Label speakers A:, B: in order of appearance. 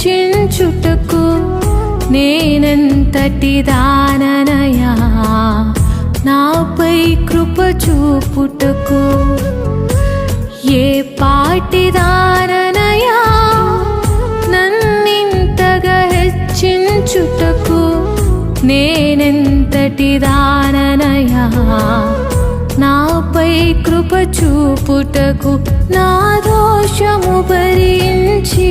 A: హెచ్చించుటకు నేనెంతటి దాననయా నాపై కృప చూపుటకు ఏ పాటి దాననయా నన్నింతగా హెచ్చించుటకు నేనెంతటి దాననయా నాపై కృప చూపుటకు నా దోషము భరించి